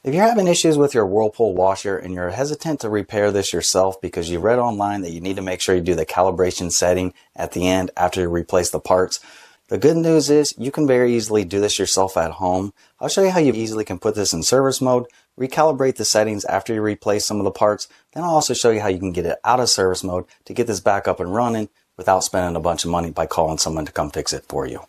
If you're having issues with your Whirlpool washer and you're hesitant to repair this yourself because you read online that you need to make sure you do the calibration setting at the end after you replace the parts, the good news is you can very easily do this yourself at home. I'll show you how you easily can put this in service mode, recalibrate the settings after you replace some of the parts, then I'll also show you how you can get it out of service mode to get this back up and running without spending a bunch of money by calling someone to come fix it for you.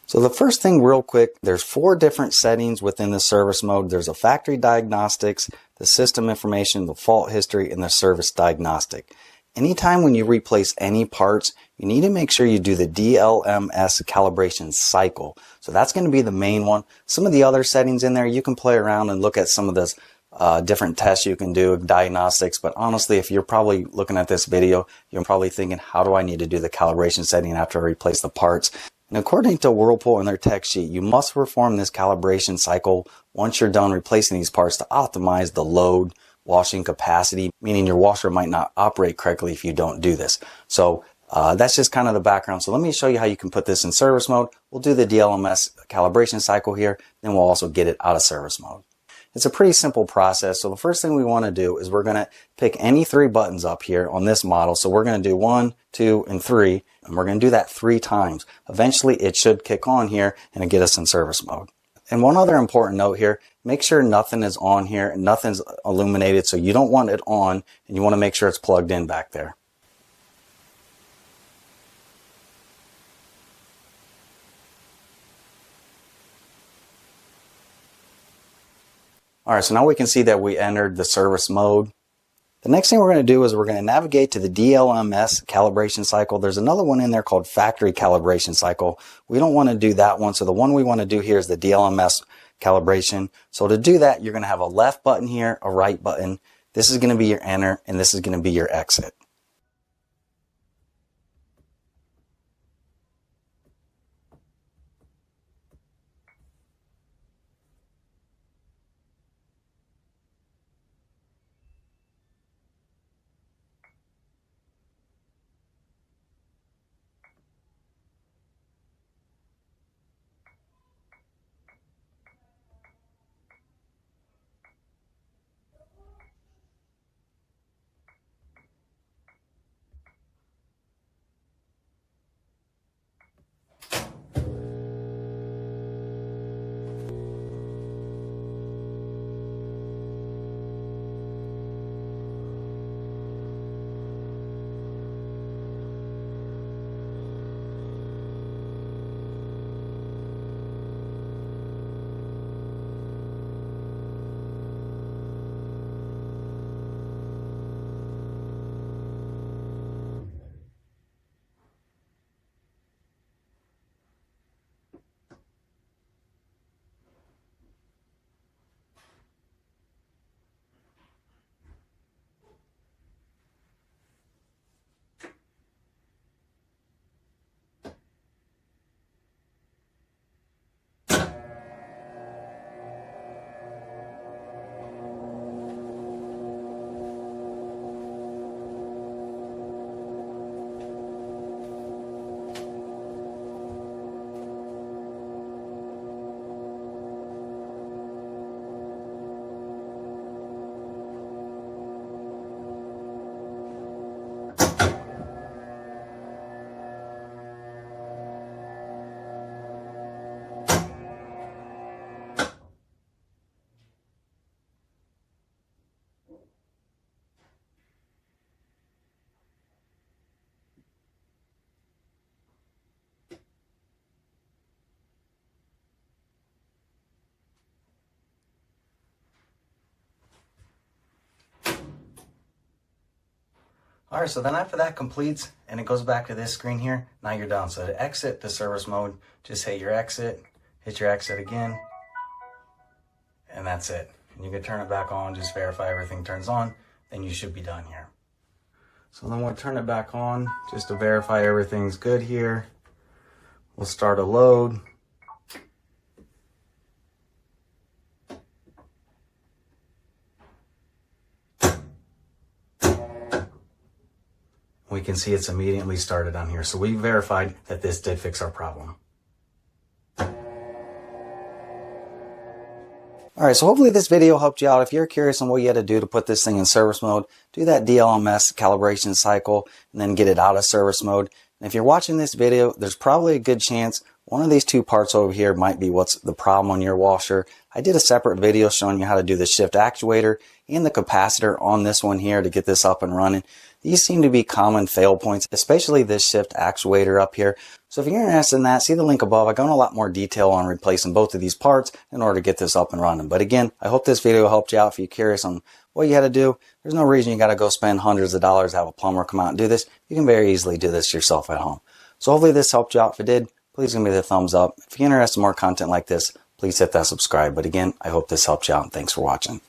So the first thing real quick, there's 4 different settings within the service mode. There's a factory diagnostics, the system information, the fault history, and the service diagnostic. Anytime when you replace any parts, you need to make sure you do the DLMS calibration cycle. So that's going to be the main one. Some of the other settings in there, you can play around and look at some of those different tests you can do, diagnostics. But honestly, if you're probably looking at this video, you're probably thinking, how do I need to do the calibration setting after I replace the parts? And according to Whirlpool and their tech sheet, you must perform this calibration cycle once you're done replacing these parts to optimize the load washing capacity, meaning your washer might not operate correctly if you don't do this. So that's just kind of the background. So let me show you how you can put this in service mode. We'll do the DLMS calibration cycle here, then we'll also get it out of service mode. It's a pretty simple process. So the first thing we want to do is we're going to pick any 3 buttons up here on this model. So we're going to do 1, 2, and 3, and we're going to do that 3 times. Eventually it should kick on here and get us in service mode. And one other important note here, make sure nothing is on here and nothing's illuminated. So you don't want it on, and you want to make sure it's plugged in back there. All right, so now we can see that we entered the service mode. The next thing we're going to do is we're going to navigate to the DLMS calibration cycle. There's another one in there called factory calibration cycle. We don't want to do that one. So the one we want to do here is the DLMS calibration. So to do that, you're going to have a left button here, a right button. This is going to be your enter, and this is going to be your exit. All right, so then after that completes and it goes back to this screen here, now you're done. So to exit the service mode, just hit your exit again, and that's it. And you can turn it back on, just verify everything turns on, then you should be done here. So then we'll turn it back on just to verify everything's good here. We'll start a load. We can see it's immediately started on here. So we verified that this did fix our problem. Alright, so hopefully this video helped you out. If you're curious on what you had to do to put this thing in service mode, do that DLMS calibration cycle and then get it out of service mode. And if you're watching this video, there's probably a good chance one of these two parts over here might be what's the problem on your washer. I did a separate video showing you how to do the shift actuator and the capacitor on this one here to get this up and running. These seem to be common fail points, especially this shift actuator up here. So if you're interested in that, see the link above. I go into a lot more detail on replacing both of these parts in order to get this up and running. But again, I hope this video helped you out. If you're curious on what you had to do, there's no reason you got to go spend hundreds of dollars to have a plumber come out and do this. You can very easily do this yourself at home. So hopefully this helped you out. If it did, please give me the thumbs up. If you're interested in more content like this, please hit that subscribe. But again, I hope this helped you out, and thanks for watching.